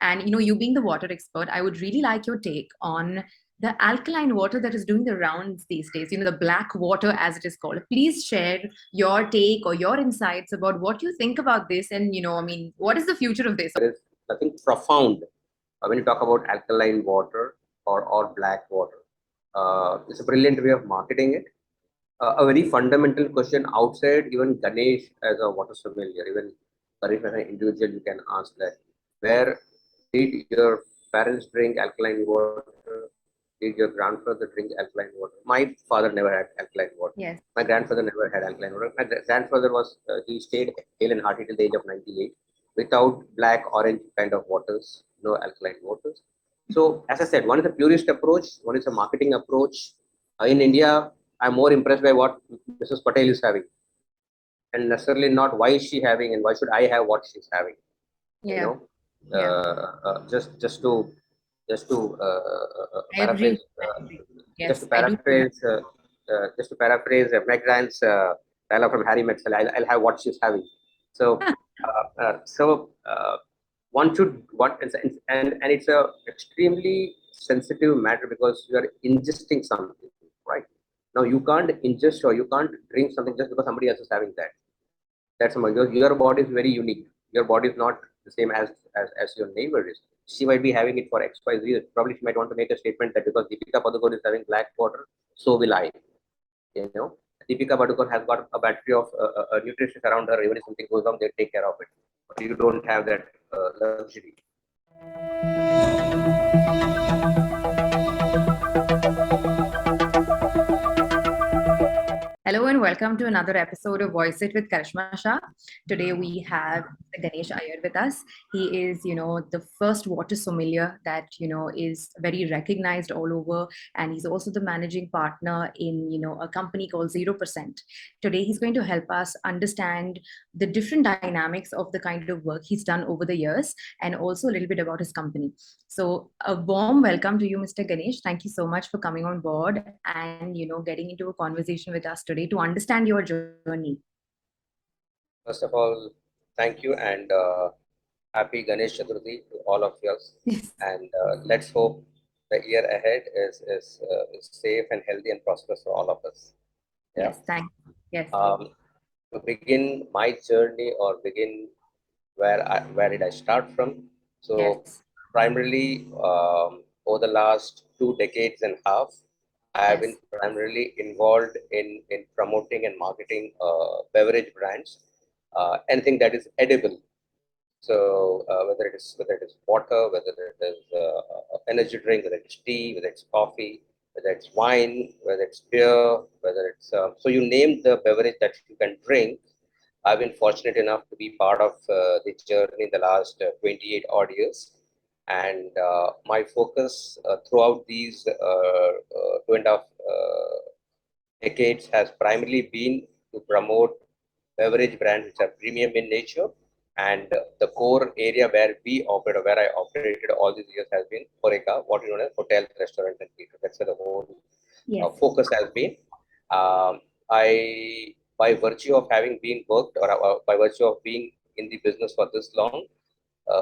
And you being the water expert, I would really like your take on the alkaline water that is doing the rounds these days, the black water as it is called. Please share your take or your insights about what you think about this, and what is the future of this? There is nothing profound when you talk about alkaline water or black water. It's a brilliant way of marketing it. A very fundamental question outside even Ganesh as a water sommelier, even Karishma as an individual, you can ask that. Where did your parents drink alkaline water? Did your grandfather drink alkaline water? My father never had alkaline water. Yes. My grandfather never had alkaline water. My grandfather was, he stayed hale and hearty till the age of 98 without black, orange kind of waters, no alkaline waters. So, as I said, one is a purist approach, one is a marketing approach. In India, I'm more impressed by what Mrs. Patel is having, and necessarily not why is she having and why should I have what she's having. You Yeah. know, Yeah. just to I agree. paraphrase, I agree. just to Yes, I do. paraphrase, Meg Ryan's dialogue from Harry Met Sally, I'll have what she's having. So, one should what and it's a extremely sensitive matter because you are ingesting something, right? Now you can't ingest or you can't drink something just because somebody else is having that. That's your body is very unique. Your body is not the same as your neighbor is. She might be having it for X, Y, Z. Probably she might want to make a statement that because Deepika Padukone is having black water, so will I. You know, Deepika Padukone has got a battery of nutritionists around her. Even if something goes wrong, they take care of it. But you don't have that luxury. Hello and welcome to another episode of Voice It with Karishma Shah. Today we have Ganesh Iyer with us. He is, the first water sommelier that, is very recognized all over. And he's also the managing partner in, a company called 0%. Today he's going to help us understand the different dynamics of the kind of work he's done over the years and also a little bit about his company. So a warm welcome to you, Mr. Ganesh. Thank you so much for coming on board and, getting into a conversation with us today to understand your journey. First of all, thank you and happy Ganesh Chaturthi to all of us. Yes. And let's hope the year ahead is safe and healthy and prosperous for all of us. Yeah? Yes, thank you. Yes. To begin my journey or begin where did I start from? So yes. Primarily over the last 2 decades and a half, I have been primarily involved in promoting and marketing beverage brands, anything that is edible. So whether it is water, whether it is energy drink, whether it's tea, whether it's coffee, whether it's wine, whether it's beer, whether it's so you name the beverage that you can drink. I've been fortunate enough to be part of the journey in the last 28 odd years, and my focus throughout these 2.5 decades has primarily been to promote beverage brands which are premium in nature, and the core area where we operate, or where I operated all these years, has been HoReCa, what you know as hotels, restaurants, and theaters. That's where the whole focus has been. I, by virtue of having been worked, or by virtue of being in the business for this long,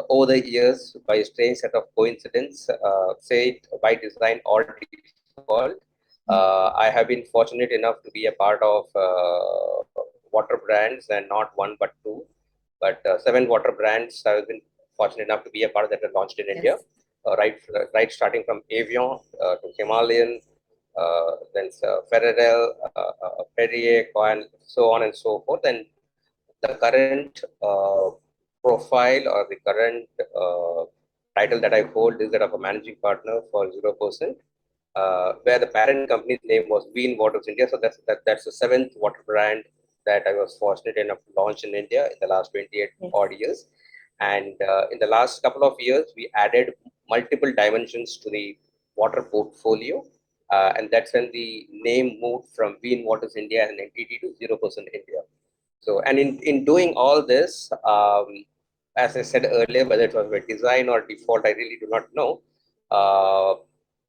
over the years, by a strange set of coincidence, say it by design or default, I have been fortunate enough to be a part of water brands, and not one but two, but 7 water brands I have been fortunate enough to be a part of that are launched in India, right starting from Evian to Himalayan, then Ferrarelle, Perrier, and so on and so forth. And the current profile or the current title that I hold is that of a managing partner for 0%, where the parent company's name was Evian Waters India. So that's the 7th water brand that I was fortunate enough to launch in India in the last 28 odd years. And in the last couple of years, we added multiple dimensions to the water portfolio. And that's when the name moved from Evian Waters India as an entity to 0% India. So, and in doing all this, as I said earlier, whether it was by design or default, I really do not know.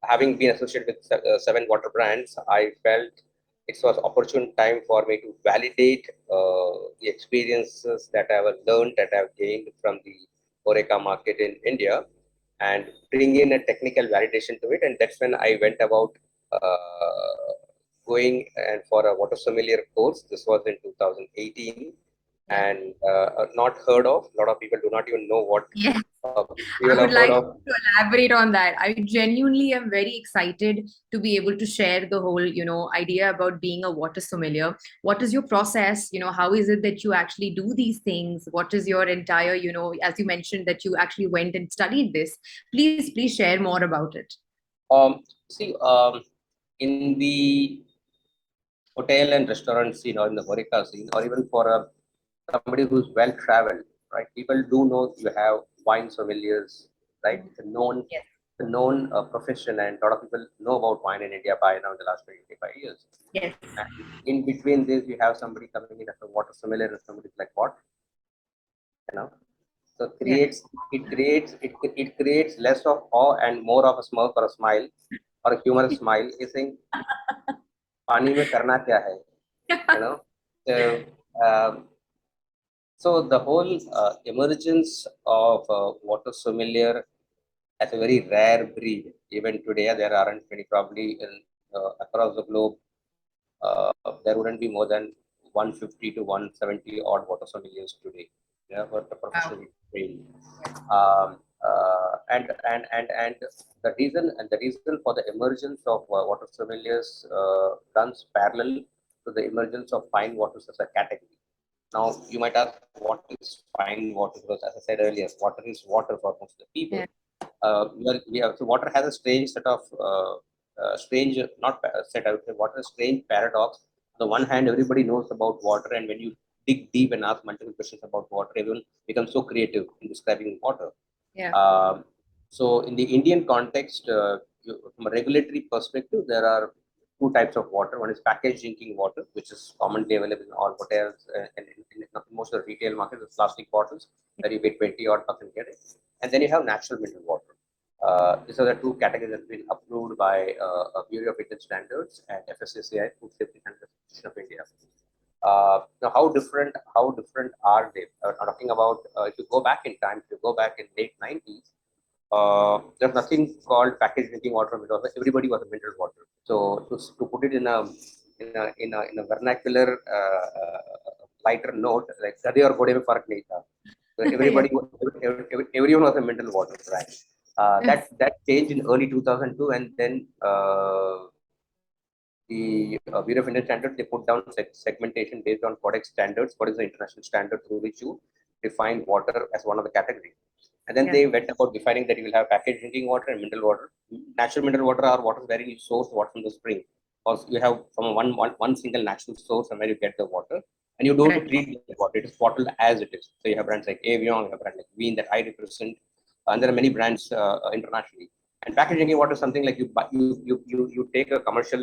Having been associated with 7 water brands, I felt it was opportune time for me to validate the experiences that I have learned, that I have gained from the HoReCa market in India, and bring in a technical validation to it. And that's when I went about going and for a water sommelier course. This was in 2018, Yeah. and not heard of. A lot of people do not even know what Yes. people I have would heard like of. to elaborate on that. I genuinely am very excited to be able to share the whole, idea about being a water sommelier. What is your process? How is it that you actually do these things? What is your entire, as you mentioned that you actually went and studied this. Please share more about it. See, in the hotel and restaurant scene, or in the Horeca scene, or even for somebody who's well traveled, right? People do know you have wine sommeliers, right? Mhm. Yes. It's a known profession, and a lot of people know about wine in India by now in the last 25 years. Yes. And in between this, you have somebody coming in as a water sommelier, and somebody's like, what, you know? So Yeah. it creates less of awe and more of a smirk or a smile or a humorous smile. Is saying, पानी में करना क्या है, you know? So, um, so the whole emergence of water sommelier as a very rare breed. Even today, there aren't many. Probably across the globe, there wouldn't be more than 150 to 170 odd water sommeliers today. Yeah, for the Wow. professional trade. And the reason for the emergence of water sommeliers runs parallel to the emergence of fine waters as a category. Now, you might ask, what is fine water? Because, as I said earlier, water is water for most of the people. Yeah. So water has a strange set of strange, not set, I would say, water is a strange paradox. On the one hand, everybody knows about water, and when you dig deep and ask multiple questions about water, everyone becomes so creative in describing water. Yeah. Um, so, in the Indian context, from a regulatory perspective, there are two types of water. One is packaged drinking water, which is commonly available in all hotels and in most of the retail markets, with plastic bottles that you pay 20 odd bucks and get it. And then you have natural mineral water. These are the two categories that have been approved by Bureau of Indian Standards and FSSAI, Food Safety Standards Association of India. Now, how different are they? Talking about if you go back in time, if you go back in late 90s, there's nothing called packaged drinking water because everybody was a mineral water. So to put it in a vernacular lighter note, like कभी और घोड़े में फर्क नहीं था. So Yeah. everyone was a mineral water brand. Yes. That changed in early 2002, and then the Bureau of Indian Standards, they put down segmentation based on Codex standards. What is the international standard through which you define water as one of the categories? And then Yeah. they went about defining that you will have packaged drinking water and mineral water. Natural mineral water are water where you source water from the spring, or you have from one single natural source and where you get the water, and you don't Right. treat the water. It is bottled as it is. So you have brands like Evian, you have brands like Evian that I represent, and there are many brands internationally. And packaged drinking water is something like you take a commercial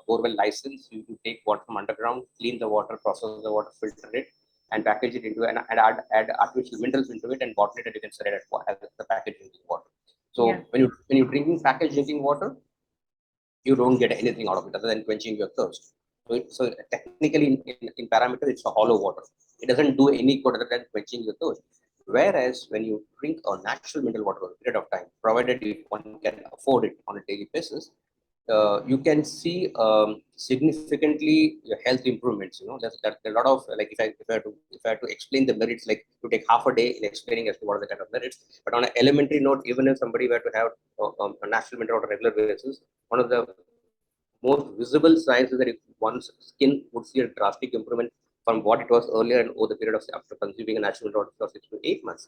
borewell license, you take water from underground, clean the water, process the water, filter it, and package it into and add artificial minerals into it and bottle it, and you can sell it as the packaged drinking water. Yeah. So when you're drinking packaged drinking water, you don't get anything out of it other than quenching your thirst. So technically, in parameter, it's a hollow water. It doesn't do any good other than quenching your thirst. Whereas when you drink a natural mineral water over a period of time, provided if one can afford it on a daily basis, you can see significantly health improvements. There's a lot of like if I had to explain the merits, like to take half a day in explaining as to what are the kind of merits. But on an elementary note, even if somebody were to have a natural mineral water on a regular basis, one of the most visible signs is that if one's skin would see a drastic improvement from what it was earlier and over the period of after consuming a natural water for 6 to 8 months.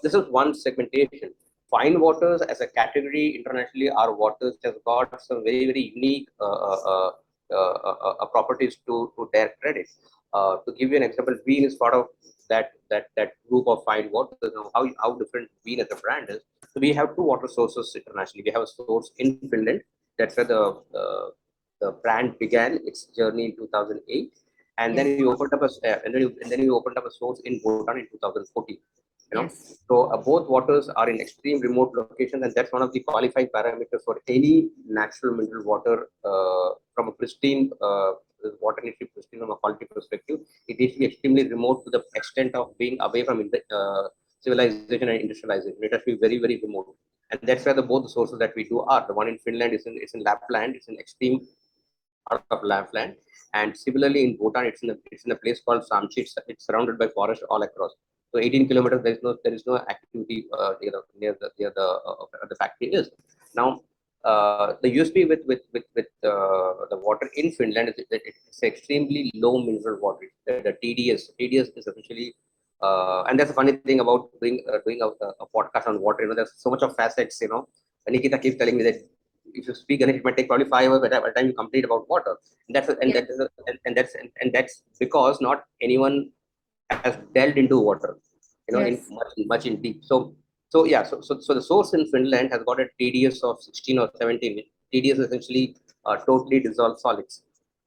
This is one segmentation. Fine waters as a category internationally are waters that have got some very unique properties to their credit. To give you an example, Bean is part of that group of fine waters. Now, how different Bean as a brand is. So we have two water sources internationally. We have a source in Finland. That's where the brand began its journey in 2008, and then Yes. we opened up and then we opened up a source in Bhutan in 2014. Yes. So both waters are in extreme remote locations, and that's one of the qualifying parameters for any natural mineral water from a pristine water needs to be pristine from a quality perspective. It needs to be extremely remote to the extent of being away from civilization and industrialization. It has to be very, very remote. And that's where both the sources that we do are. The one in Finland is in Lapland, it's an extreme part of Lapland. And similarly in Bhutan, it's in a place called Samchi. It's surrounded by forest all across. So 18 kilometers, there is no activity near the factory is. Now, the USP with the water in Finland is that it's extremely low mineral water. The TDS is essentially, and that's a funny thing about doing a podcast on water. There's so much of facets. Nikita keeps telling me that if you speak, and it might take probably 5 hours by the time you complete about water. And that's and Yeah. that is and that's because not anyone has delved into water, in Yes. much in deep. So the source in Finland has got a TDS of 16 or 17. TDS is essentially totally dissolved solids.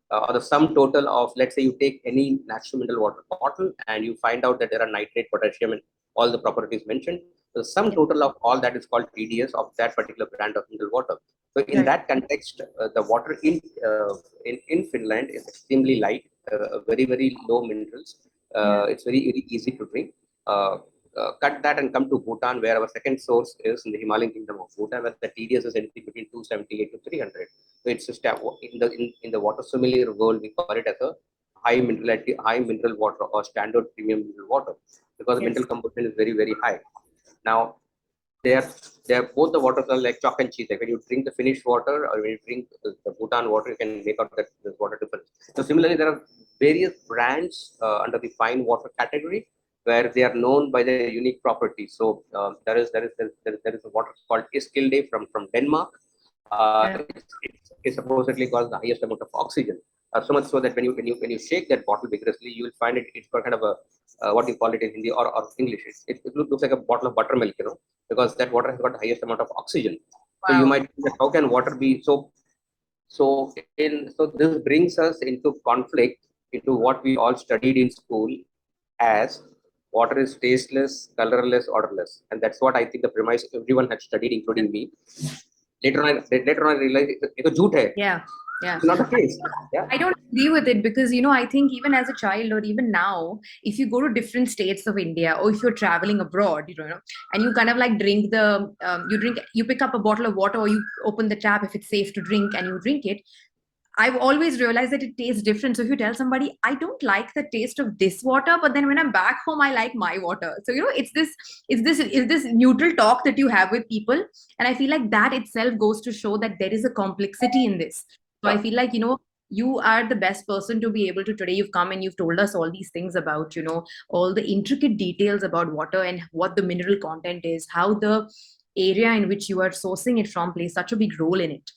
Or the sum total of, let's say you take any natural mineral water bottle and you find out that there are nitrate, potassium, and all the properties mentioned. The sum Yeah. total of all that is called TDS of that particular brand of mineral water. So in Right. that context, the water in Finland is extremely light, very, very low minerals. Yeah. It's very, very easy to drink. Uh, Cut that and come to Bhutan, where our second source is in the Himalayan kingdom of Bhutan, where the TDS is anything between 278 to 300. So it's just in the water sommelier world, we call it as a high minerality, high mineral water or standard premium mineral water, because the Yes. mineral composition is very, very high. Now, they are both the waters are like chalk and cheese. Like when you drink the Finnish water or when you drink the Bhutan water, you can make out that there's water difference. So similarly, there are various brands under the fine water category where they are known by their unique properties. So there is a water called Iskilde from Denmark. Yeah. It's supposedly got the highest amount of oxygen. So much so that when you shake that bottle vigorously, you will find it's got kind of a what you call it in Hindi or English. It looks like a bottle of buttermilk, because that water has got the highest amount of oxygen. So you Wow. might think that how can water be so this brings us into conflict into what we all studied in school as water is tasteless, colorless, odorless, and that's what I think the premise everyone had studied, including me. Later on, I realized it's a jhoot hai. Yeah. Yeah. It's not the case. Yeah. I don't agree with it because, I think even as a child or even now, if you go to different states of India or if you're traveling abroad, and you kind of like drink you pick up a bottle of water or you open the tap if it's safe to drink and you drink it. I've always realized that it tastes different. So if you tell somebody, I don't like the taste of this water, but then when I'm back home, I like my water. So it's this neutral talk that you have with people, and I feel like that itself goes to show that there is a complexity in this. So I Sure. feel like you are the best person to be able to today. You've come and you've told us all these things about all the intricate details about water and what the mineral content is, how the area in which you are sourcing it from plays such a big role in it.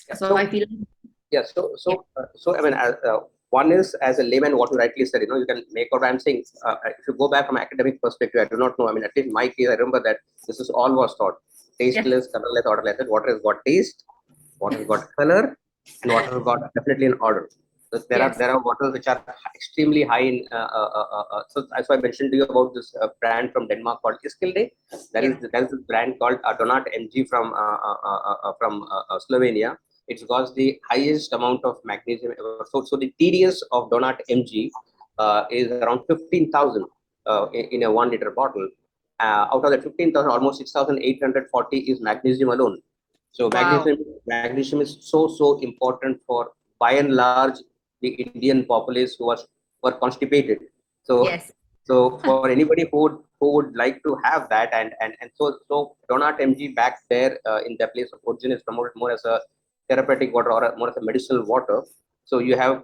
Yeah. So I feel like, Yeah. So, yeah, so, uh, so I mean, one is as a layman, what you rightly said, you can make or I'm saying, if you go back from academic perspective, I do not know. I mean, at least in my case, I remember that this is all was taught: yes. tasteless, colorless, odorless. Water has got taste, water has got color, and water has got definitely an odor. So there are Yes. there are waters which are extremely high in. So as I mentioned to you about this brand from Denmark called Iskilde. There is Yeah. there is a brand called Donat MG from Slovenia. It's got the highest amount of magnesium ever. So the TDS of Donat MG is around 15,000 in a 1 liter bottle. Out of that 15,000, almost 6,840 is magnesium alone. So Wow. magnesium is so important for, by and large, the Indian populace who are constipated. So Yes. for anybody who would like to have that, and so Donat MG back there in the place of origin is promoted more as a therapeutic water or more as a medicinal water. So you have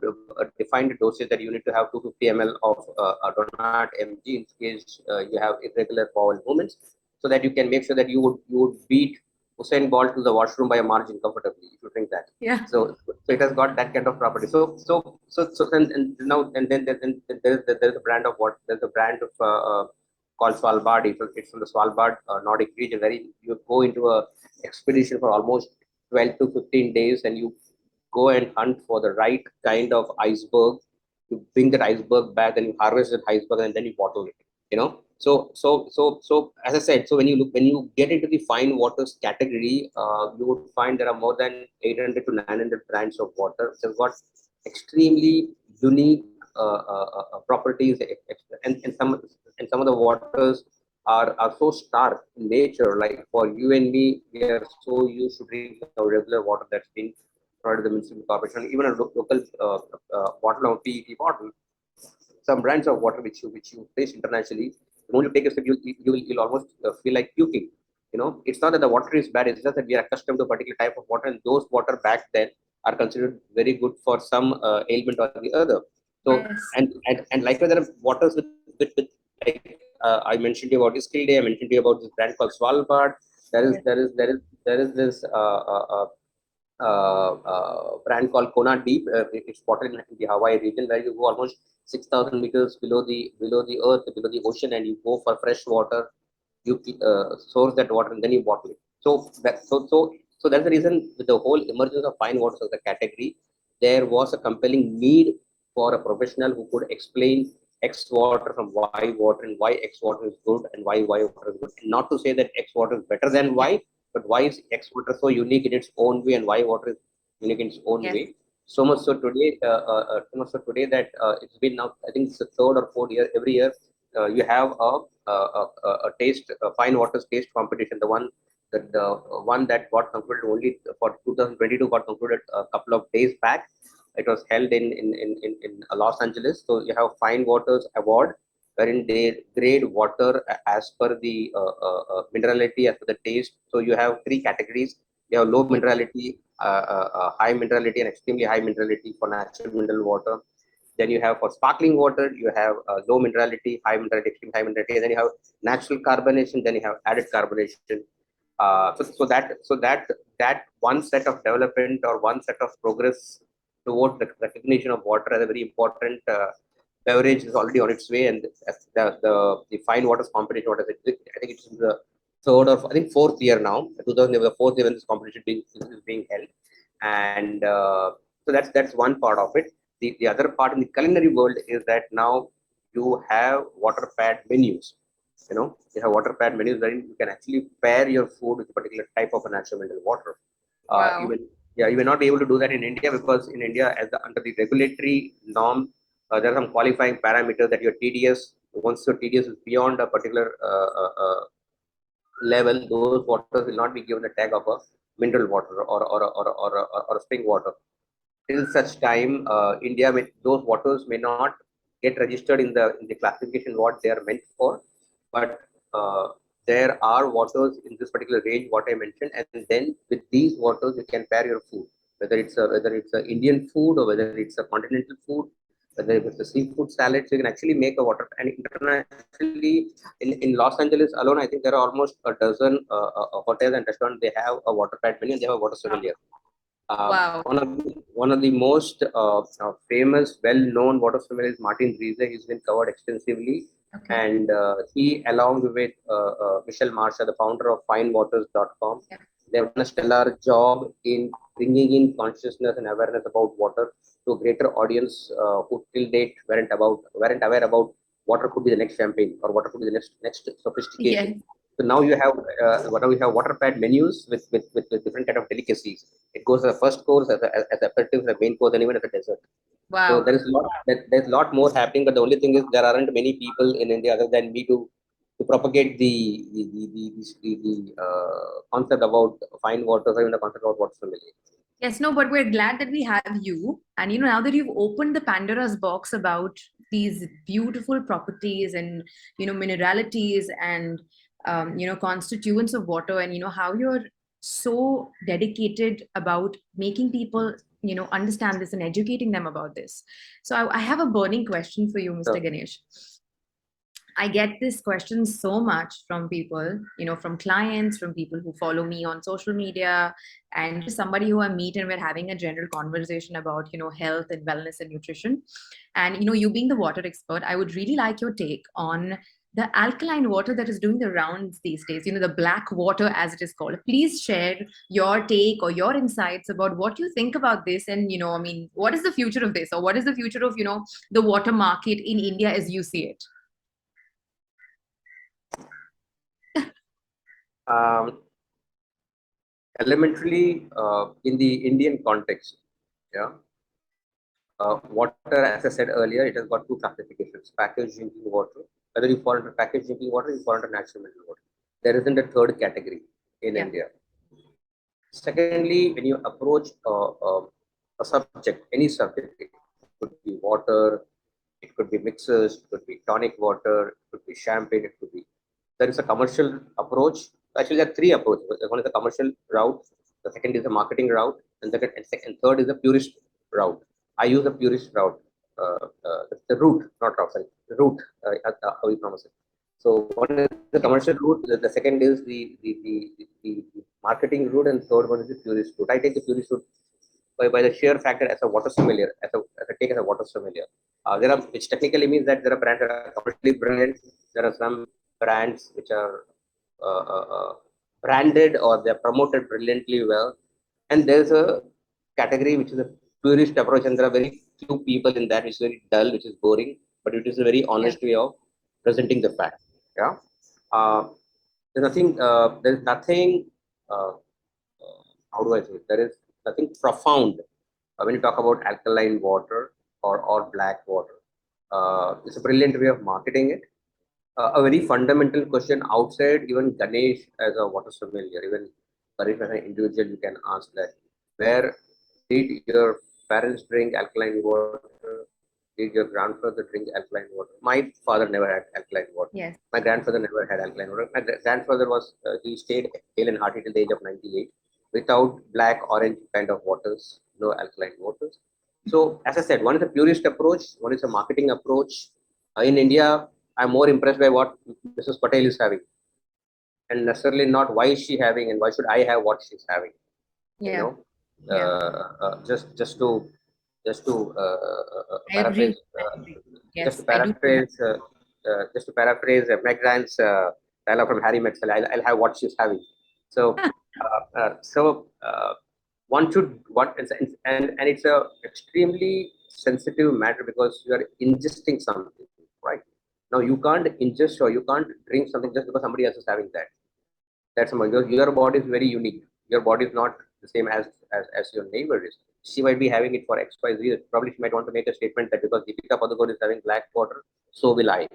a defined dosage that you need to have 250 ml of Donat MG in case you have irregular bowel movements, so that you can make sure that you would beat Usain Bolt to the washroom by a margin comfortably if you drink that. Yeah. So it has got that kind of property. And now and then there's a brand of what there's a brand of called Svalbard. It's from the Svalbard Nordic region, where you go into a expedition for almost 12 to 15 days, and you go and hunt for the right kind of iceberg. You bring that iceberg back, and you harvest that iceberg, and then you bottle it. So as I said, so when you get into the fine waters category, you would find there are more than 800 to 900 brands of water which have got extremely unique properties, and some of the waters are so stark in nature. Like for you and me, we are so used to drink the regular water that's been provided the municipal corporation, even a local bottle of PET bottle. Some brands of water which you taste internationally, the moment you take a sip, you'll almost feel like puking. It's not that the water is bad; it's just that we are accustomed to a particular type of water, and those water back then are considered very good for some ailment or the other. So, Yes. and likewise, there are waters with like I mentioned you about Skill Day. I mentioned you about this brand called Svalbard. Yes. There is this brand called Kona Deep. It's spotted in the Hawaii region where you go almost 6,000 meters below the earth, below the ocean, and you go for fresh water. You source that water and then you bottle it. So that's the reason with the whole emergence of fine waters as a category, there was a compelling need for a professional who could explain X water from Y water and why X water is good and why Y water is good. Not to say that X water is better than Yeah. Y, but why is X water so unique in its own way and why water is unique in its own Yes. way? So much so today that it's been now, I think it's the third or fourth year. Every year, you have a taste, a fine waters taste competition. The one that got concluded only for 2022 got concluded a couple of days back. It was held in Los Angeles. So you have Fine Waters Award, wherein they grade water as per the minerality, as per the taste. So you have three categories. You have low minerality, high minerality, and extremely high minerality for natural mineral water. Then you have for sparkling water, you have low minerality, high minerality, extreme high minerality. And then you have natural carbonation. Then you have added carbonation. So that one set of development or one set of progress towards the recognition of water as a very important beverage is already on its way, and the fine waters competition, what is it? I think it's in the third or I think fourth year now. 2000 the fourth year when this competition is being held, and so that's one part of it. The other part in the culinary world is that now you have water pad menus. You have water pad menus wherein you can actually pair your food with a particular type of a natural mineral water. You Wow. will, yeah, you may not be able to do that in India because in India, under the regulatory norm, there are some qualifying parameters that your TDS, once your TDS is beyond a particular level, those waters will not be given the tag of a mineral water or a spring water. Till such time, India those waters may not get registered in the classification what they are meant for, but there are waters in this particular range what I mentioned, and then with these waters you can pair your food, whether it's a Indian food or whether it's a continental food, whether it's a seafood salad. So you can actually make a water. And internationally, in Los Angeles alone, I think there are almost a dozen hotels and restaurants. They have a water pad menu and they have a water sommelier. Wow. One of the most famous, well-known water swimmers is Martin Riese. He's been covered extensively, Okay. and he, along with Michelle Marsha, the founder of FineWaters.com, Yeah. they have done a stellar job in bringing in consciousness and awareness about water to a greater audience who till date weren't aware about water could be the next champagne or water could be the next sophistication. Yes. So now you have we have water pad menus with different kind of delicacies. It goes as a first course, as aperitif, as a main course, and even as a dessert. So Wow. there's a lot more happening, but the only thing is there aren't many people in India other than me to propagate the concept about fine waters or even the concept about water sommelier. Yes, no, but we're glad that we have you. And now that you've opened the Pandora's box about these beautiful properties and mineralities and constituents of water, and how you're so dedicated about making people understand this and educating them about this. So I have a burning question for you, Mr. So Ganesh. I get this question so much from people, from clients, from people who follow me on social media, and just somebody who I meet and we're having a general conversation about, health and wellness and nutrition. And, you being the water expert, I would really like your take on the alkaline water that is doing the rounds these days, the black water as it is called. Please share your take or your insights about what you think about this. And, I mean, what is the future of this, or what is the future of, the water market in India as you see it? um, elementarily, in the Indian context, yeah, water, as I said earlier, it has got two classifications: packaged drinking water, Whether you fall under packaged drinking water, you fall under natural mineral water. There isn't a third category in India. Secondly, when you approach a subject, any subject, it could be water, it could be mixers, it could be tonic water, it could be champagne, it could be. There is a commercial approach. Actually, there are three approaches. One is the commercial route, the second is the marketing route, and third is the purist route. I use the purist route, the route, not route, sorry, the route, how you pronounce it. So one is the commercial route, the second is the marketing route, and third one is the purist route. I take the purist route by the sheer factor as a water sommelier, as a water sommelier. Which technically means that there are brands that are commercially brilliant. There are some brands which are uh, uh, uh, branded or they're promoted brilliantly well. And there's a category which is a purist approach, and there are very few people in that, which is very dull, which is boring, but it is a very honest way of presenting the fact. Yeah. Uh, there's nothing, uh, how do I say it? There is nothing profound when you talk about alkaline water or black water. It's a brilliant way of marketing it. A very fundamental question outside even Ganesh as a water sommelier, even Karishma as an individual, you can ask that where did your parents drink alkaline water? Did your grandfather drink alkaline water? My father never had alkaline water. Yes. My grandfather never had alkaline water. My grandfather was, he stayed hale and hearty till the age of 98 without black, orange kind of waters, no alkaline waters. So, as I said, one is a purist approach, one is a marketing approach. In India, I'm more impressed by what Mrs. Patel is having, and necessarily not why is she having and why should I have what she's having. You Yeah. know, just to I agree. paraphrase, I agree. just to Yes, I do. paraphrase, Meg Ryan's dialogue from Harry Met Sally. I'll have what she's having. So, one should and it's a extremely sensitive matter because you are ingesting something, right? Now you can't ingest or you can't drink something just because somebody else is having that. That's something because your body is very unique. Your body is not the same as your neighbor is. She might be having it for X, Y, Z. Probably she might want to make a statement that because Deepika Padukone is having black water, so will I.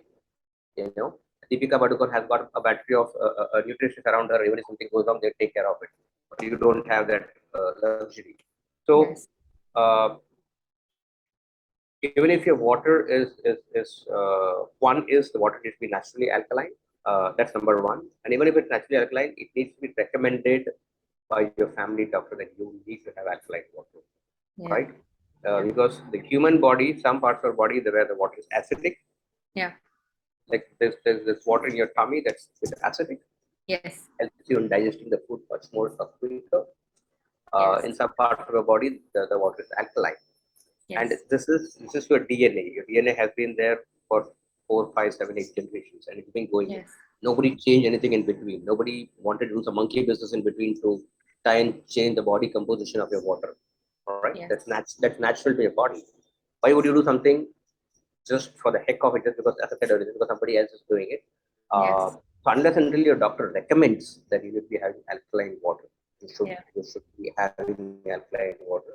You know, Deepika Padukone has got a battery of nutritionists around her. Even if something goes wrong, they take care of it. But you don't have that luxury. So, Yes. uh, even if your water is one is the water needs to be naturally alkaline. That's number one. And even if it's naturally alkaline, it needs to be recommended by your family doctor that you need to have alkaline water, Yeah. right? Yeah. Because the human body, some parts of our body, where the water is acidic, Yeah. like there's this water in your tummy that's acidic, Yes. helps you in digesting the food much more quicker. Yes. In some parts of your body, the water is alkaline. And Yes. this is your DNA. Your DNA has been there for 4, 5, 7, 8 generations, and it's been going. Yes. Nobody changed anything in between. Nobody wanted to do some monkey business in between to try and change the body composition of your water. All right, Yes. that's natural to your body. Why would you do something just for the heck of it, just because, as I said earlier, just because somebody else is doing it? Yes. So unless until your doctor recommends that you should be having alkaline water, Yeah. you should be having alkaline water.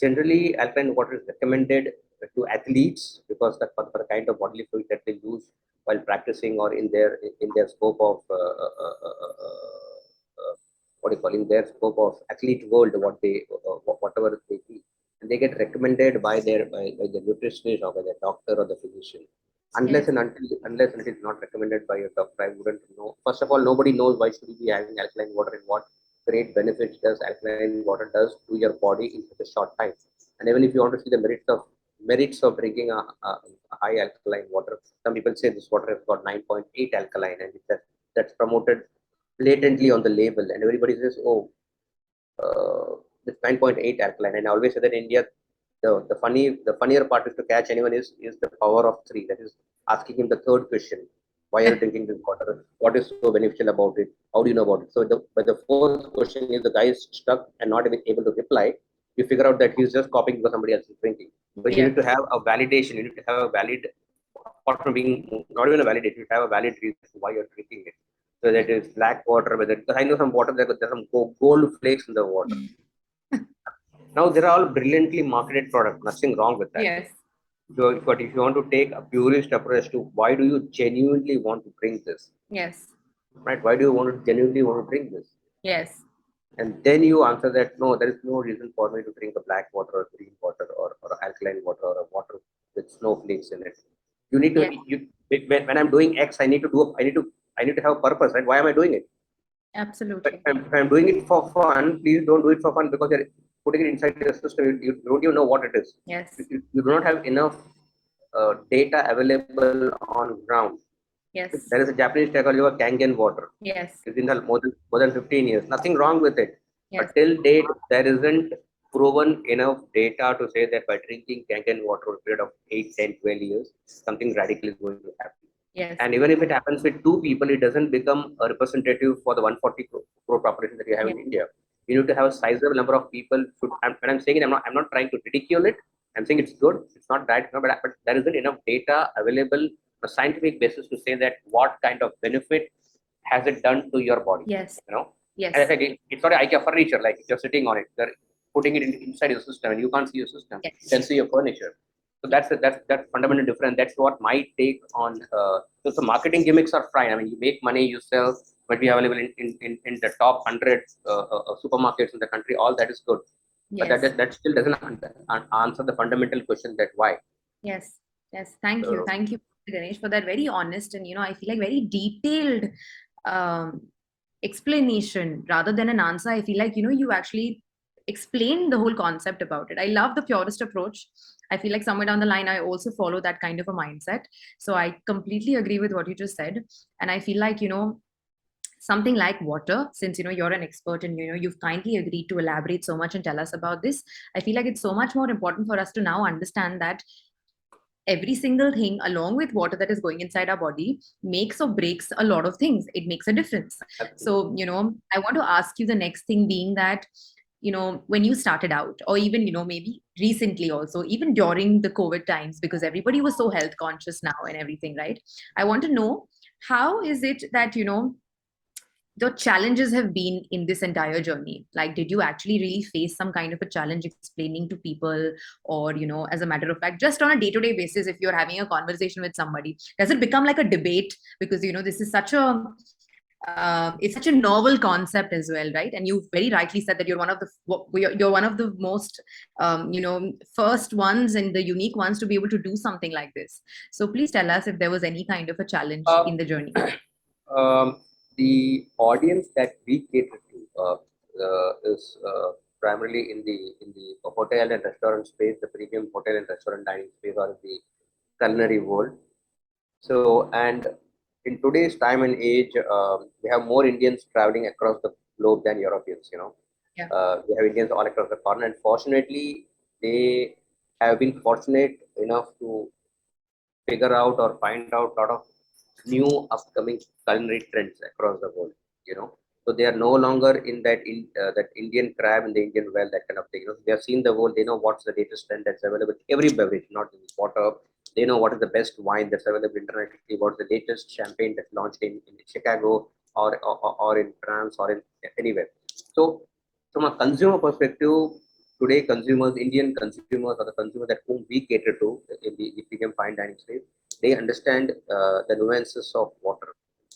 Generally, alkaline water is recommended to athletes because for the kind of bodily fluid that they use while practicing or in their scope of what do you call in their scope of athlete world, whatever they do, and they get recommended by the nutritionist or by the doctor or the physician. Unless Yes. and until it's not recommended by your doctor, I wouldn't know. First of all, nobody knows why should you be having alkaline water and what great benefits does alkaline water does to your body in such a short time. And even if you want to see the merits of drinking a high alkaline water, some people say this water has got 9.8 alkaline, and that's promoted blatantly on the label, and everybody says, "Oh, it's 9.8 alkaline." And I always say that in India, the funnier part is to catch anyone is the power of three. That is asking him the third question: why are you drinking this water? What is so beneficial about it? How do you know about it? So the fourth question is the guy is stuck and not even able to reply. You figure out that he's just copying because somebody else is drinking. But you Yeah. need to have a validation. You need to have a valid, apart from being not even a validation, you have a valid reason why you're drinking it. So that is black water, whether because I know some water there's some gold flakes in the water. Now they're all brilliantly marketed products. Nothing wrong with that. Yes. So, but if you want to take a purist approach to why do you genuinely want to drink this, Yes. right? Why do you want to genuinely want to drink this? Yes. And then you answer that no, there is no reason for me to drink a black water or green water or alkaline water or a water with snowflakes in it. You need to Yes. when I'm doing X, I need to have a purpose, right? Why am I doing it? Absolutely. If I'm doing it for fun, please don't do it for fun because you're putting it inside your system. You don't even know what it is. Yes. You do not have enough data available on ground. There is Yes. a Japanese technology called Kangen water. Yes. It's been there more than 15 years. Nothing wrong with it. Yes. But till date, there isn't proven enough data to say that by drinking Kangen water over a period of 8, 10, 12 years, something radical is going to happen. Yes. And even if it happens with two people, it doesn't become a representative for the 140 crore population that you have Yes. in India. You need to have a sizable number of people. When I'm saying it, I'm not trying to ridicule it. I'm saying it's good. It's not bad, no, but there isn't enough data available on a scientific basis to say that what kind of benefit has it done to your body. Yes. You know, and I Yes. said it's not an IKEA furniture. Like if you're sitting on it, they're putting it inside your system, and you can't see your system. You can Yes. see your furniture. So that's fundamentally different. That's what my take on. So marketing gimmicks are fine. I mean, you make money, you sell, but be available in the top 100 supermarkets in the country. All that is good, but Yes. that still doesn't answer the fundamental question that why. Yes. Yes. Thank you. So, Thank you, Ganesh, for that very honest and I feel like very detailed um, explanation rather than an answer. I feel like you actually explained the whole concept about it. I love the purist approach. I feel like somewhere down the line I also follow that kind of a mindset. So I completely agree with what you just said, and I feel like something like water, since you're an expert and you've kindly agreed to elaborate so much and tell us about this. I feel like it's so much more important for us to now understand that every single thing along with water that is going inside our body makes or breaks a lot of things. It makes a difference. absolutely. So I want to ask you the next thing being that when you started out, or even maybe recently also, even during the COVID times, because everybody was so health conscious now and everything, right? I want to know, how is it that the challenges have been in this entire journey? Like, did you actually really face some kind of a challenge explaining to people, or as a matter of fact, just on a day-to-day basis, if you're having a conversation with somebody, does it become like a debate? Because this is such a it's such a novel concept as well, right? And you very rightly said that you're one of the most first ones and the unique ones to be able to do something like this. So please tell us if there was any kind of a challenge Uh, in the journey. the audience that we cater to is primarily in the hotel and restaurant space, the premium hotel and restaurant dining space, or the culinary world. So, and in today's time and age, we have more Indians traveling across the globe than Europeans. Yeah. We have Indians all across the corner, and fortunately, they have been fortunate enough to figure out or find out a lot of new upcoming culinary trends across the world. You know, so they are no longer in that Indian crab in the Indian well, that kind of thing. They have seen the world. They know what's the latest trend that's available. Every beverage, not just water. They know what is the best wine that's available internationally. What's the latest champagne that's launched in Chicago or in France or in anywhere. So from a consumer perspective, today consumers, Indian consumers, or the consumers that whom we cater to in the premium fine dining space, they understand the nuances of water.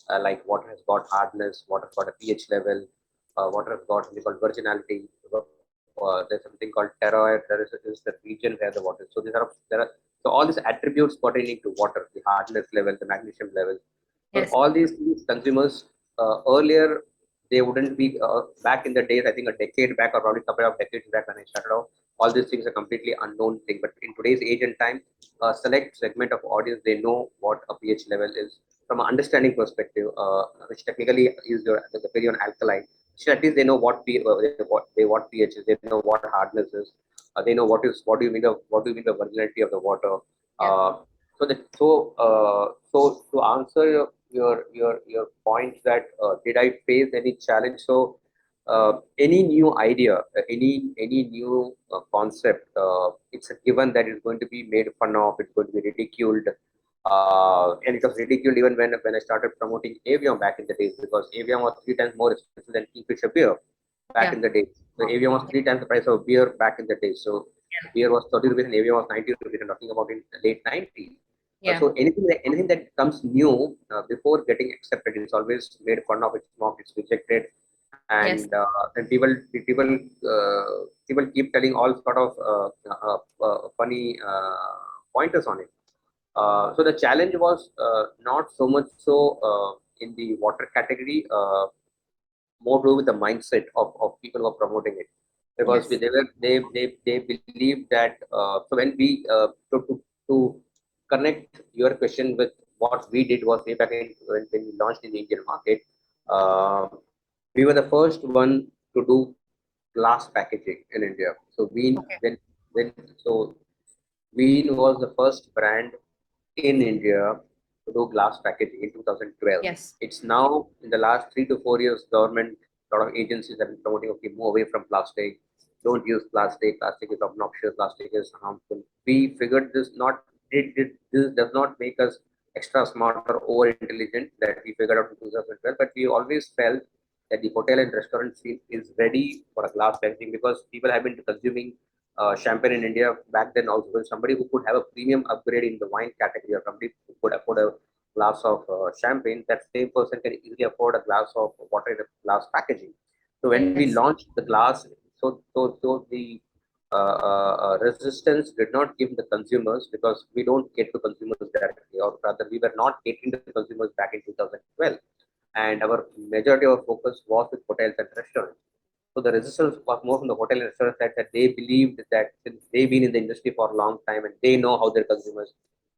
Like water has got hardness, water has got a pH level, water has got something called virginality. There's something called terroir. There is the region where the water is. So so all these attributes pertaining to water, the hardness level, the magnesium level. So Yes. all these things consumers earlier they wouldn't be back in the days. I think a decade back or probably a couple of decades back when I started off, all these things are completely unknown thing. But in today's age and time, a select segment of audience they know what a pH level is from an understanding perspective, which technically is the very on alkaline. So at least they know what pH is. They know what hardness is. They know what do you mean the virginality of the water. Yeah. So to answer your point that did I face any challenge? So any new idea, any new concept, it's a given that it's going to be made fun of. It's going to be ridiculed, and it was ridiculed even when I started promoting Evian back in the days because Evian was 3 times more expensive than Kingfisher beer. back in the day. The Evian was 3 times the price of beer back in the day. So beer was 30 rupees and Evian was 90 rupees. I'm talking about in the late 90s. Yeah. So anything that comes new before getting accepted is always made fun of, it's mocked, it's rejected, and Yes. people keep telling all sort of funny pointers on it. So the challenge was not so much so in the water category, more to do with the mindset of people who are promoting it, because Yes. they believe that so when we to connect your question with what we did was way back when we launched in the Indian market, uh, we were the first one to do glass packaging in India. So Okay. when so Ween was the first brand in India to do glass packaging in 2012. Yes. It's now in the last 3 to 4 years, government, a lot of agencies have been promoting, okay, move away from plastic. Don't use plastic. Plastic is obnoxious. Plastic is harmful. We figured this not this does not make us extra smart or over intelligent that we figured out in 2012, but we always felt that the hotel and restaurant scene is ready for a glass packaging because people have been consuming champagne in India back then also. When somebody who could have a premium upgrade in the wine category, or somebody who could afford a glass of champagne, that same person can easily afford a glass of water in a glass packaging. So when we Yes. launched the glass, so the resistance did not give the consumers, because we don't get to consumers directly, or rather we were not catering to consumers back in 2012, and our majority of focus was with hotels and restaurants. So the resistance was more from the hotel and restaurant side, that they believed that since they've been in the industry for a long time and they know how their consumers,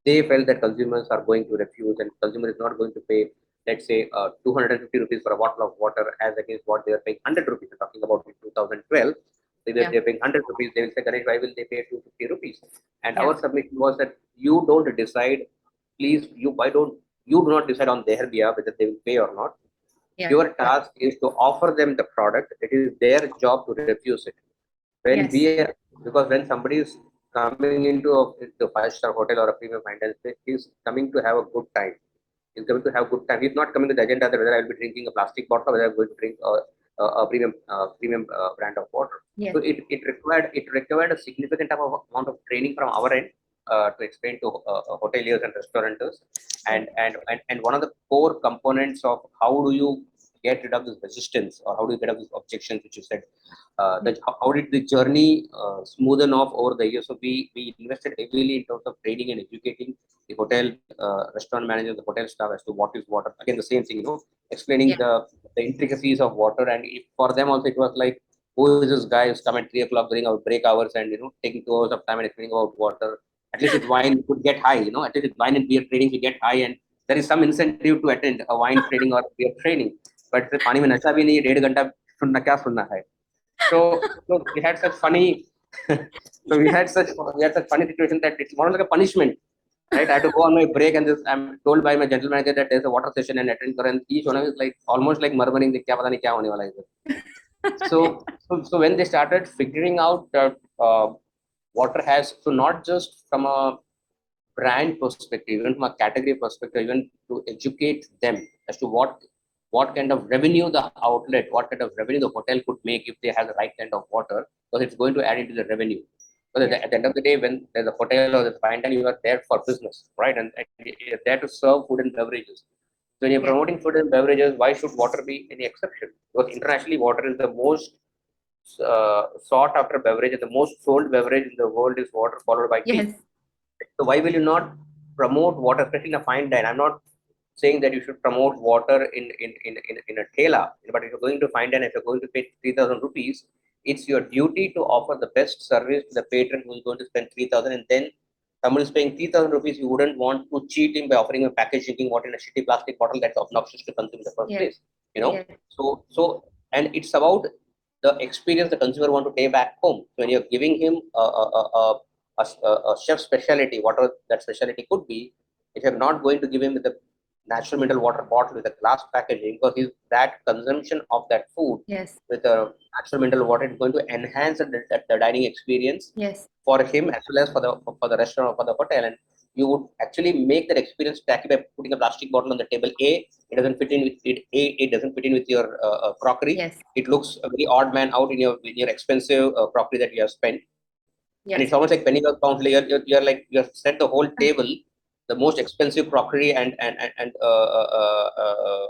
they felt that consumers are going to refuse, and consumer is not going to pay, let's say, 250 rupees for a bottle of water as against what they are paying 100 rupees. We're talking about in 2012. Yeah. They're paying 100 rupees. They will say, Ganesh, why will they pay 250 rupees? And Yeah. our submission was that you don't decide, please, why don't you do not decide on their behalf whether they will pay or not. Yeah. Your task is to offer them the product. It is their job to refuse it. When Yes. we are, because when somebody is coming into a five-star hotel or a premium finance, he's coming to have a good time. He's going to have a good time. He's not coming with the agenda that whether I will be drinking a plastic bottle or whether I'm going to drink a premium brand of water. Yes. So it required a significant amount of training from our end to explain to hoteliers and restaurateurs, Yes. and one of the core components of how do you get rid of this resistance, or how do you get rid of these objections which you said, how did the journey smoothen off over the years. So we invested heavily in terms of training and educating the hotel restaurant manager, the hotel staff, as to what is water. Again, the same thing, explaining Yeah. the intricacies of water. And if, for them also, it was like, who is this guy who's come at 3 o'clock during our break hours and taking 2 hours of time and explaining about water. At least with wine you could get high, at least with wine and beer trading you get high, and there is some incentive to attend a wine trading or beer trading. But पानी में नशा भी नहीं है, 1.5 घंटा सुनना क्या सुनना है. So we had such funny so we had such funny situation that it's more like a punishment, right? I had to go on my break, and this, I'm told by my general manager that there's a water session and attend karo, and each one of us is like almost like murmuring that kya pata nahi kya hone wala hai. So when they started figuring out that water has, so not just from a brand perspective, even from a category perspective, even to educate them as to what kind of revenue the outlet, what kind of revenue the hotel could make if they have the right kind of water, because it's going to add into the revenue. Because Yes. at the end of the day, when there's a hotel or there's a fine dining, you are there for business, right? And you're there to serve food and beverages. So when you're Yes. promoting food and beverages, why should water be any exception? Because internationally, water is the most sought after beverage, and the most sold beverage in the world is water, followed by tea. Yes. So why will you not promote water, especially in a fine dine? I'm not saying that you should promote water in a thela, but if you're going to fine dine, if you're going to pay 3,000 rupees, it's your duty to offer the best service to the patron who is going to spend 3,000, and then someone is paying 3,000 rupees. You wouldn't want to cheat him by offering a packaged drinking water in a shitty plastic bottle that's obnoxious to consume in the first Yes. place. You know, Yes. so and it's about the experience the consumer want to take back home. So when you're giving him a chef specialty, whatever that specialty could be, if you're not going to give him with the natural mineral water bottle with a glass packaging, because that consumption of that food Yes. with a natural mineral water is going to enhance the dining experience Yes. for him as well as for the restaurant or for the hotel. And you would actually make that experience tacky by putting a plastic bottle on the table. It doesn't fit in with it. It doesn't fit in with your crockery. Yes. It looks a very odd man out in your expensive crockery that you have spent. And it's Yes. almost like penny pounds. You're like you have set the whole table, the most expensive crockery and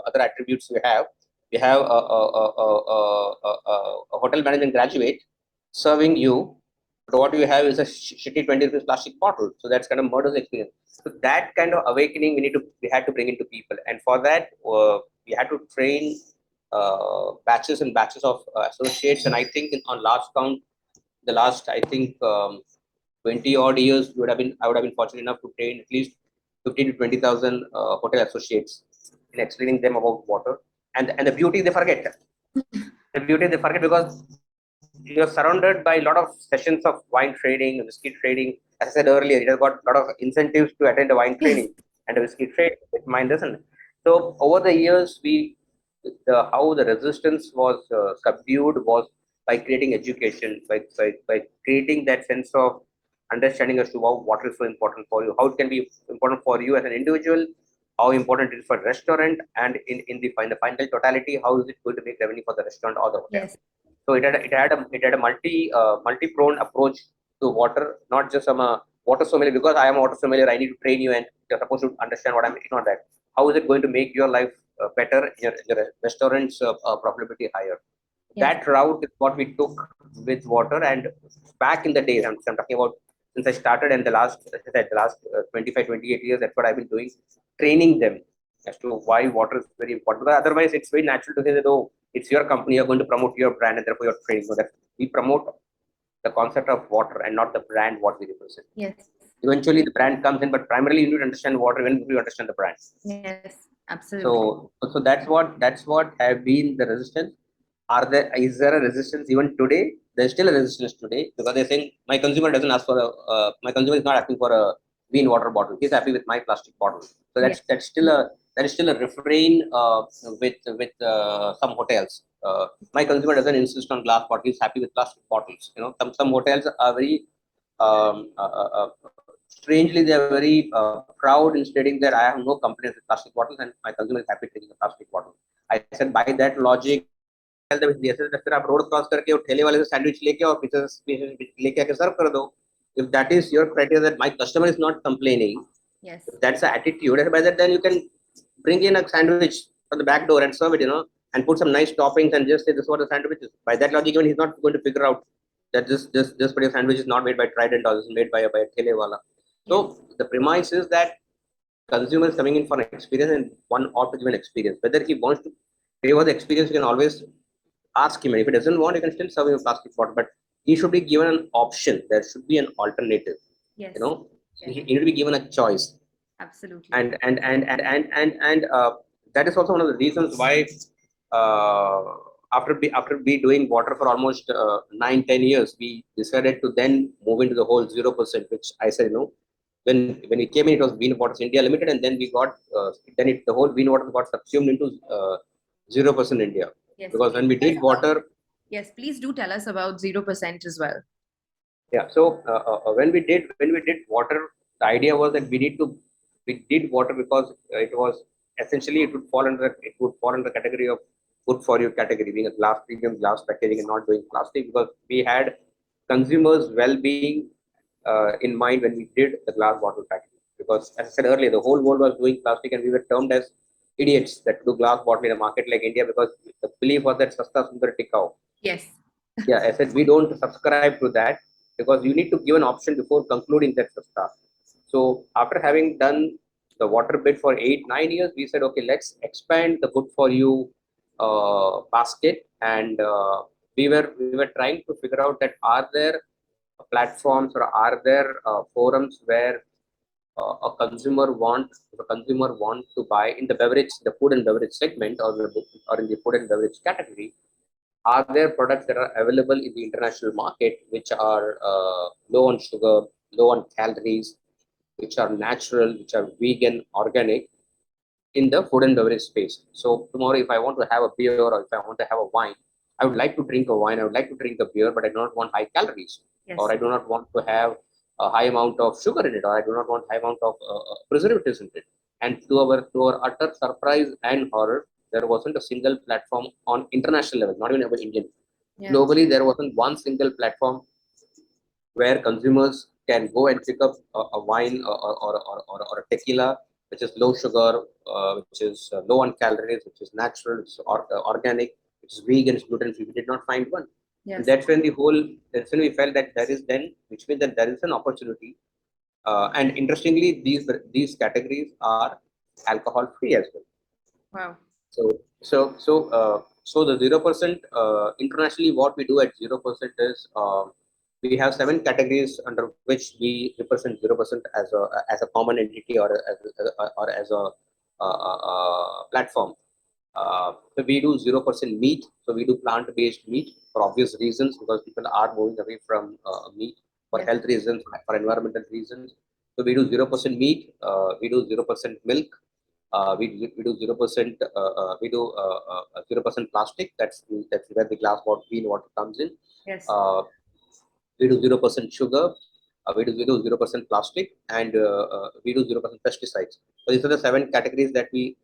other attributes we have. We have a hotel management graduate serving you, but what you have is a shitty 20 rupees plastic bottle. So that's kind of murder's experience. So that kind of awakening we had to bring into people, and for that we had to train batches and batches of associates. And I think on last count, the last I think 20 odd years, I would have been fortunate enough to train at least 15 to 20,000 hotel associates in explaining them about water. And the beauty they forget. The beauty they forget because you're surrounded by a lot of sessions of wine trading, whiskey trading. As I said earlier, it has got a lot of incentives to attend a wine Yes. training and a whiskey trade. Mine doesn't. So over the years, how the resistance was subdued was by creating education, by creating that sense of understanding as to how water is so important for you, how it can be important for you as an individual, how important it is for restaurant, and in the final totality, how is it going to make revenue for the restaurant or the hotel. Yes. So it had a multi-pronged approach to water, not just I'm a water sommelier because I am a water sommelier. I need to train you and you're supposed to understand what I'm eating on that. How is it going to make your life better, your restaurant's profitability higher? Yes. That route is what we took with water. And back in the days, I'm talking about since I started, and as I said, the last 25, 28 years, that's what I've been doing, training them as to why water is very important. Because otherwise, it's very natural to say that, oh, it's your company, you're going to promote your brand, and therefore you're training. So that we promote the concept of water and not the brand what we represent. Yes. Eventually, the brand comes in, but primarily you need to understand water when you understand the brand. Yes. Absolutely. So that's what have been the resistance. Is there a resistance even today? There's still a resistance today because they're saying my consumer doesn't ask for my consumer is not asking for a clean water bottle. He's happy with my plastic bottle. So Yes. that is still a refrain with some hotels. My consumer doesn't insist on glass bottles. He's happy with plastic bottles. Some hotels are very strangely they are very proud in stating that I have no complaints with plastic bottles and my consumer is happy taking a plastic bottle. I said by that logic, फिर आप road cross करके वो ठेले वाले से sandwich लेके और पीछे लेके आके सर्व कर दो. If that is your criteria that my customer is not complaining, Yes. if that's the attitude, and by that then you can bring in a sandwich from the back door and serve it, and put some nice toppings and just say this is what the sandwich is. By that logic, even he's not going to figure out that this particular sandwich is not made by Trident or is made by a Thele wala. So the premise is that consumer is coming in for an experience and one ought to give an experience. Whether he wants to pay for the experience, you can always ask him. And if he doesn't want, you can still serve him a plastic bottle. But he should be given an option. There should be an alternative. Yes. He need to be given a choice. Absolutely. And that is also one of the reasons why after we doing water for almost 9-10 years, we decided to then move into the whole 0%, which I said, when we came in, it was Bean Waters India Limited, and then we got the whole Bean Waters got subsumed into 0% India. Yes. Because when we did water, yes, please do tell us about 0% as well. yeah. So when we did water, the idea was that we did water because it was essentially it would fall under the category of good for you category, being a premium glass packaging and not doing plastic, because we had consumers' well-being in mind when we did the glass bottle packaging. Because as I said earlier, the whole world was doing plastic, and we were termed as idiots that do glass bottle in a market like India, because the belief was that sasta sundar tikau. Yes. Yeah, I said we don't subscribe to that because you need to give an option before concluding that sasta. So after having done the water bit for 8-9 years, we said, okay, let's expand the good for you basket, and we were trying to figure out that are there platforms or are there forums where if a consumer want to buy in the food and beverage segment, or in the food and beverage category, are there products that are available in the international market which are low on sugar, low on calories, which are natural, which are vegan, organic in the food and beverage space. So tomorrow, if I want to have a beer or if I want to have a wine, I would like to drink a wine, I would like to drink a beer, but I do not want high calories, Yes. or I do not want to have a high amount of sugar in it, or I do not want high amount of preservatives in it. And to our utter surprise and horror, there wasn't a single platform on international level, not even about Indian. Yeah. Globally, there wasn't one single platform where consumers can go and pick up a wine or a tequila, which is low sugar, which is low on calories, which is natural, which is organic, which is vegan, it's gluten free. We did not find one. And Yes. that's when we felt that there is then, which means that there is an opportunity. And interestingly, these categories are alcohol free as well. Wow. So the 0% internationally, what we do at 0% is we have 7 categories under which we represent 0% as a common entity or as a platform. So we do 0% meat. So we do plant-based meat for obvious reasons, because people are moving away from meat for Yes. health reasons, for environmental reasons. So we do 0% meat. We do 0% milk. We do 0%. We do 0% plastic. That's where the glass bottle clean water comes in. Yes. Uh, we do 0% sugar. We do 0% plastic, and we do 0% pesticides. So these are the 7 categories that we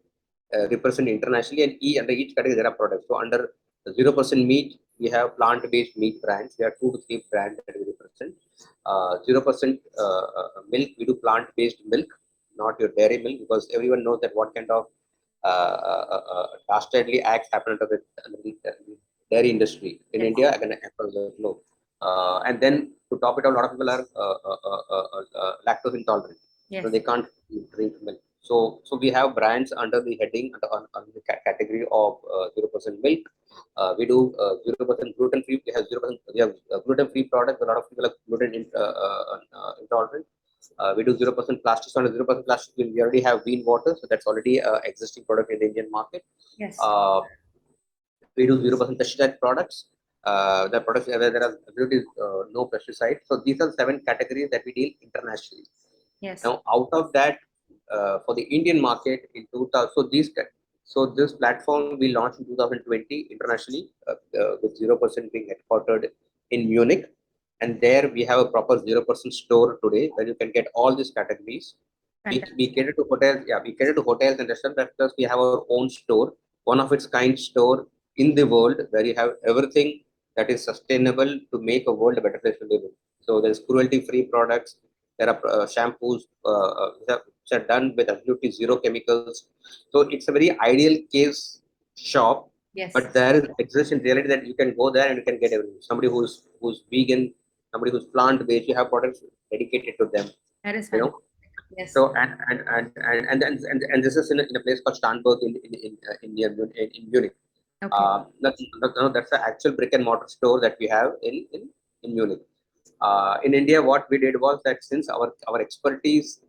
represent internationally, and under each category there are products. So under 0% meat, we have plant-based meat brands. There are 2 to 3 brands that we represent. 0% milk, we do plant-based milk, not your dairy milk, because everyone knows that what kind of dastardly acts happen under the dairy industry in Yes. India and across the globe. And then to top it all, a lot of people are lactose intolerant, so Yes. they can't drink milk. So we have brands under the heading on the category of 0% milk. We do 0% gluten free. We have gluten free products. A lot of people are intolerant. We do 0% plastic. So under 0% plastic, we already have Bean water, so that's already existing product in the Indian market. Yes. Uh, we do 0% pesticide products. The products where there are absolutely no pesticide. So these are 7 categories that we deal internationally. Yes. Now, out of that, for the Indian market in 2000, so this platform we launched in 2020 internationally, with 0% being headquartered in Munich, and there we have a proper 0% store today where you can get all these categories. We Fantastic. cater to hotels, yeah, we cater to hotels and restaurants. Plus, we have our own store, one of its kind store in the world, where you have everything that is sustainable to make a world a better place to live in. So there's cruelty-free products. There are shampoos which are done with absolutely zero chemicals. So it's a very ideal case shop, Yes. but there is exists in reality that you can go there and you can get everything. Somebody who's vegan, somebody who's plant-based, you have products dedicated to them. That is You fantastic. know, Yes. so and this is in a place called Starnberg in Munich. Okay. That's the actual brick and mortar store that we have in Munich. In India, what we did was that since our expertise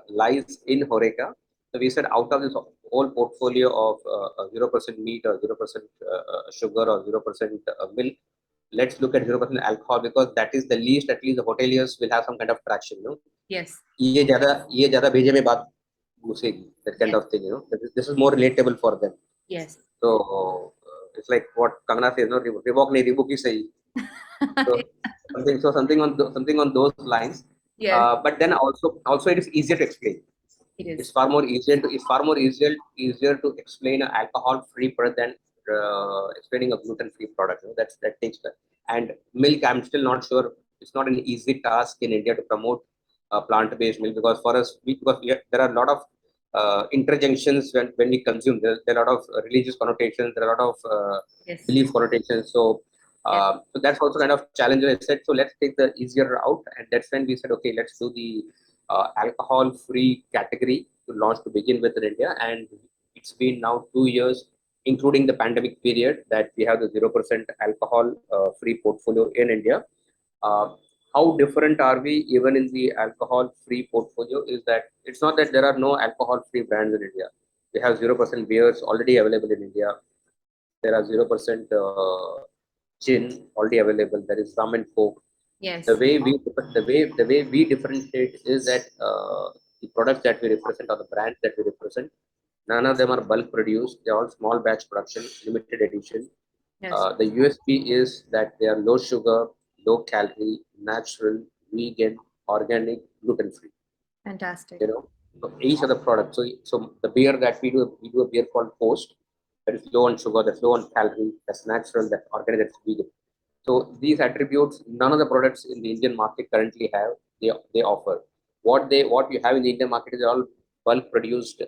lies in Horeca, so we said out of this whole portfolio of 0% meat or 0% sugar or 0% milk, let's look at 0% alcohol, because that is the least. At least the hoteliers will have some kind of traction. Yes. ये ज़्यादा भेजे में बात घुसेगी, that kind Yes. of thing. This is more relatable for them. Yes. So it's like what Kangana says, no, Reebok नहीं, Reebok ही सही. So something on those lines. Yes. But then also it is easier to explain. It is. It's far more easier to explain an alcohol free product than explaining a gluten free product. That takes time. And milk, I'm still not sure. It's not an easy task in India to promote plant based milk, because for us, there are a lot of interjunctions when we consume. There are a lot of religious connotations. There are a lot of Yes. belief connotations. Yes. So that's also kind of challenge. I said, so let's take the easier route, and that's when we said, okay, let's do the alcohol-free category to launch to begin with in India. And it's been now 2 years, including the pandemic period, that we have the 0% alcohol-free portfolio in India. Uh, how different are we even in the alcohol-free portfolio is that it's not that there are no alcohol-free brands in India. We have 0% beers already available in India. There are 0% gin already available. There is rum and coke. Yes. The way we differentiate is that the products that we represent or the brands that we represent, none of them are bulk produced. They're all small batch production, limited edition. Yes. The USP is that they are low sugar, low calorie, natural, vegan, organic, gluten-free. Fantastic. So each of the products. So the beer that we do a beer called Post, that is low on sugar, that's low on calorie, that's natural, that's organic, that's vegan. So these attributes, none of the products in the Indian market currently have. They offer what you have in the Indian market is all bulk produced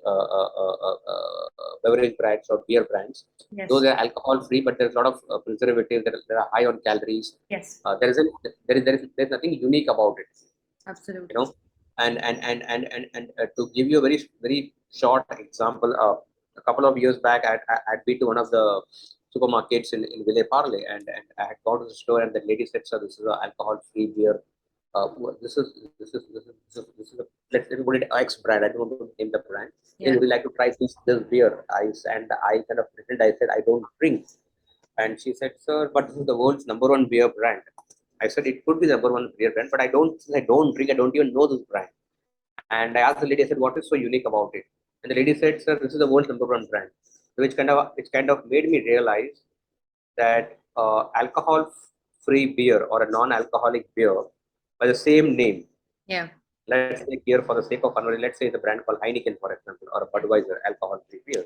beverage brands or beer brands. Yes. Those are alcohol free, but there's a lot of preservatives that are high on calories. Yes. There's nothing unique about it. Absolutely. And to give you a very short example, a couple of years back, I'd been to one of the supermarkets in Ville Parle, and I had gone to the store, and the lady said, "Sir, this is an alcohol-free beer. This is a, let's put it X brand. I don't want to name the brand. Hey, Yeah. would you like to try this beer?" I kind of pretended. I said, "I don't drink," and she said, "Sir, but this is the world's number one beer brand." I said, "It could be the number one beer brand, but I don't drink. I don't even know this brand." And I asked the lady, I said, "What is so unique about it?" And the lady said, "Sir, this is the world's number one brand," which kind of made me realize that alcohol-free beer or a non-alcoholic beer by the same name. Yeah. Let's take beer for the sake of conversation. Let's say the brand called Heineken, for example, or a Budweiser, alcohol-free beer.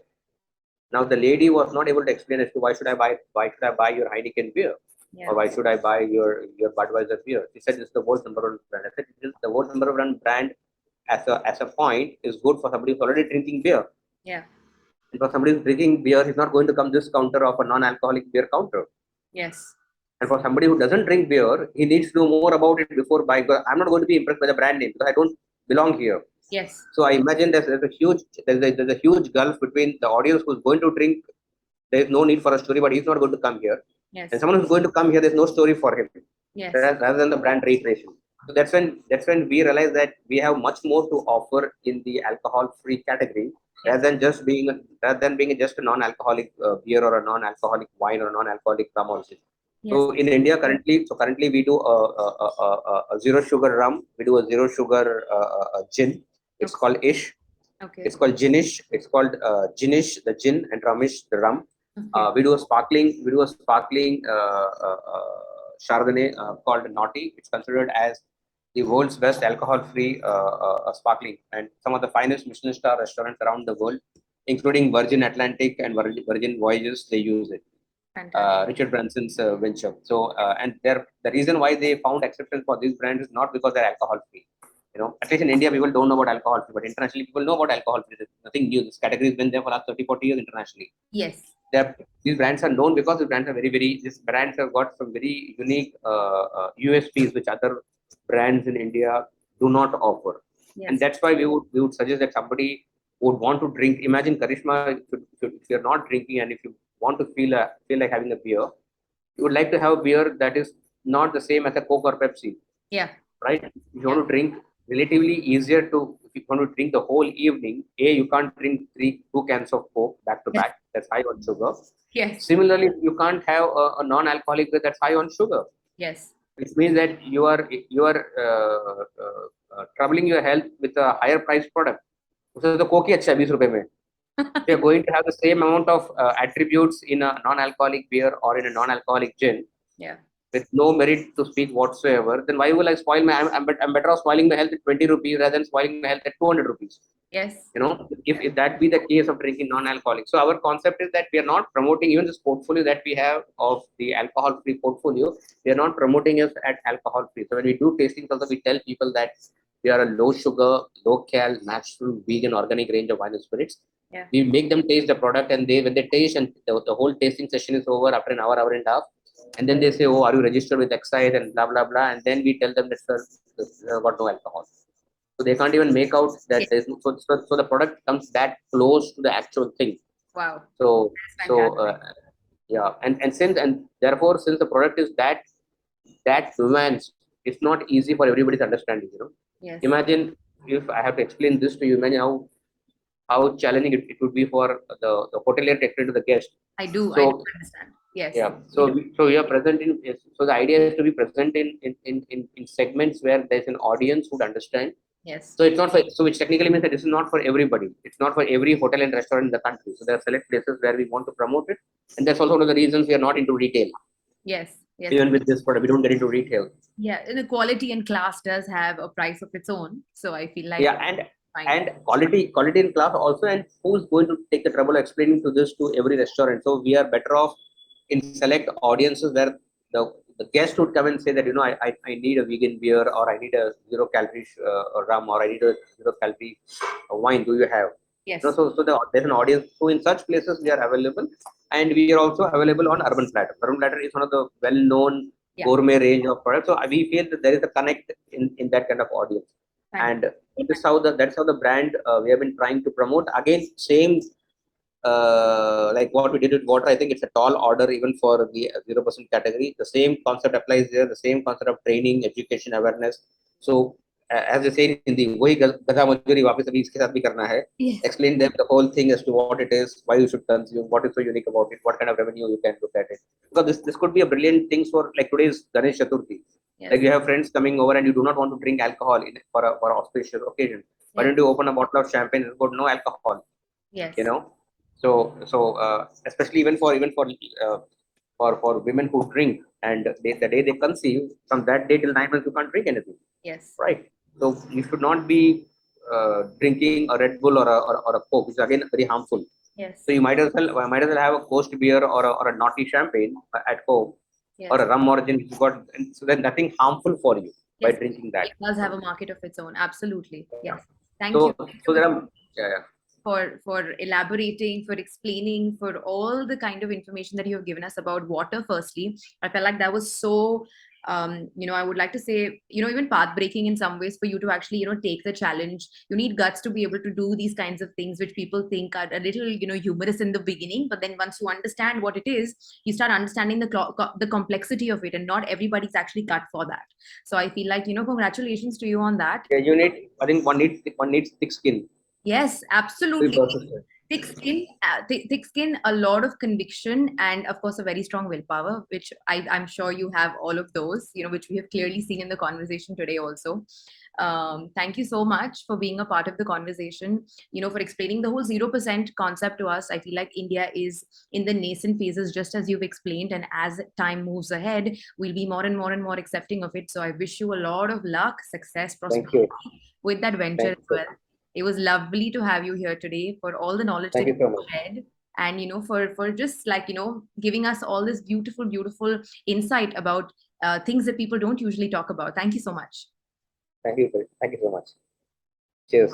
Now the lady was not able to explain as to why should I buy your Heineken beer, Yeah. or why should I buy your Budweiser beer. She said, "This is the world's number one brand." I said, "The world's number one brand as a point is good for somebody who's already drinking beer. Yeah. And for somebody who's drinking beer, he's not going to come this counter of a non-alcoholic beer counter. Yes. And for somebody who doesn't drink beer, he needs to know more about it before buying. Because I'm not going to be impressed by the brand name because I don't belong here." Yes. So I imagine there's a huge gulf between the audience who's going to drink. There is no need for a story, but he's not going to come here. Yes. And someone who's going to come here, there's no story for him. Yes. Rather than the brand reiteration. So that's when we realize that we have much more to offer in the alcohol-free category, Yes. rather than being just a non-alcoholic beer or a non-alcoholic wine or a non-alcoholic rum or something. Yes. So in India currently we do a zero sugar rum, we do a zero sugar gin. It's Okay. called Ish. Okay. It's called Ginish. It's called Ginish, the gin, and Ramish, the rum. Okay. We do a sparkling Chardonnay called Naughty. It's considered as the world's best alcohol-free sparkling, and some of the finest Michelin star restaurants around the world, including Virgin Atlantic and Virgin Voyages, they use it. Fantastic. Richard Branson's venture. So, and the reason why they found acceptance for these brands is not because they're alcohol-free. At least in India, people don't know about alcohol-free, but internationally, people know about alcohol-free. There's nothing new. This category has been there for the last 30, 40 years internationally. Yes. These brands are known because these brands have got some very unique USPs which other brands in India do not offer. Yes. And that's why we would suggest that somebody would want to drink. Imagine Karishma, if you're not drinking and if you want to feel like having a beer, you would like to have a beer that is not the same as a Coke or Pepsi. Yeah. Right? If you want to drink, relatively easier to, if you want to drink the whole evening, you can't drink two cans of Coke back to back. That's high on sugar. Yes. Similarly, you can't have a non-alcoholic beer that's high on sugar. Yes. Which means that you are troubling your health with a higher priced product. So the Coke is 20 rupees mein. You're going to have the same amount of attributes in a non-alcoholic beer or in a non-alcoholic gin. Yeah. With no merit to speak whatsoever, then why will I spoil I'm better off spoiling my health at 20 rupees rather than spoiling my health at 200 rupees. Yes. If that be the case of drinking non-alcoholic. So our concept is that we are not promoting even this portfolio that we have of the alcohol-free portfolio. We are not promoting it at alcohol-free. So when we do tastings also, we tell people that we are a low sugar, low cal, natural, vegan, organic range of wine and spirits. Yeah. We make them taste the product, and when they taste, and the whole tasting session is over after an hour and a half. And then they say, "Oh, are you registered with excise?" and blah blah blah. And then we tell them that, "Sir, got no alcohol." So they can't even make out that Yes. there's so the product comes that close to the actual thing. Wow. So That's so fantastic. yeah, and therefore since the product is that nuanced, it's not easy for everybody to understand it. Yes. Imagine if I have to explain this to you. Imagine how challenging it would be for the hotelier to explain to the guest. I do So understand. Yes. yeah, so we are present in. So the idea is to be present in segments where there's an audience who would understand. Yes. So it's not for, so which technically means that this is not for everybody. It's not for every hotel and restaurant in the country. So there are select places where we want to promote it, and that's also one of the reasons we are not into retail. Yes. Yes. Even with this product, we don't get into retail. Yeah, and the quality and class does have a price of its own. So I feel like Yeah, fine. and quality in class also, and who's going to take the trouble of explaining to this to every restaurant? So we are better off in select audiences where the guest would come and say that, I need a vegan beer, or I need a zero calorie rum, or I need a zero calorie wine. Do you have? Yes. There's an audience. So in such places we are available, and we are also available on Urban Platter. Urban Platter is one of the well-known gourmet range of products. So we feel that there is a connect in that kind of audience. And that's how the brand we have been trying to promote. Again, same like what we did with water. I think it's a tall order even for the 0% category. The same concept applies there. The same concept of training, education, awareness. So as they say in Hindi, वही गधा मजदूरी वापस अभी इसके साथ भी करना है. Explain them the whole thing as to what it is, why you should consume, what is so unique about it, what kind of revenue you can look at it. Because this could be a brilliant thing for, like, today's Ganesh Chaturthi. Yes. Like, you have friends coming over and you do not want to drink alcohol for an auspicious occasion. Why don't you open a bottle of champagne and go, no alcohol? Yes. So especially even for for women who drink, and the day they conceive, from that day till 9 months you can't drink anything. Yes. Right. So you should not be drinking a Red Bull or a Coke, which is again very harmful. Yes. So you might as well have a Coast beer or a naughty champagne at home. Yes. Or a rum origin, which got, so there's nothing harmful for you. Yes. By drinking that. It does have a market of its own. Absolutely. Yes. Thank you. So there are for elaborating, for explaining, for all the kind of information that you have given us about water. Firstly, I felt like that was so I would like to say, even path breaking in some ways, for you to actually, take the challenge. You need guts to be able to do these kinds of things, which people think are a little, humorous in the beginning. But then once you understand what it is, you start understanding the complexity of it, and not everybody's actually cut for that. So I feel like, congratulations to you on that. Yeah, I think one needs thick skin. Yes, absolutely. Thick skin, a lot of conviction, and of course a very strong willpower, which I'm sure you have all of those, which we have clearly seen in the conversation today also. Thank you so much for being a part of the conversation, for explaining the whole 0% concept to us. I feel like India is in the nascent phases, just as you've explained, and as time moves ahead, we'll be more and more and more accepting of it. So I wish you a lot of luck, success, prosperity with that venture as well. It was lovely to have you here today, for all the knowledge that you shared, and for just like giving us all this beautiful insight about things that people don't usually talk about. Thank you so much. Thank you so much. Cheers.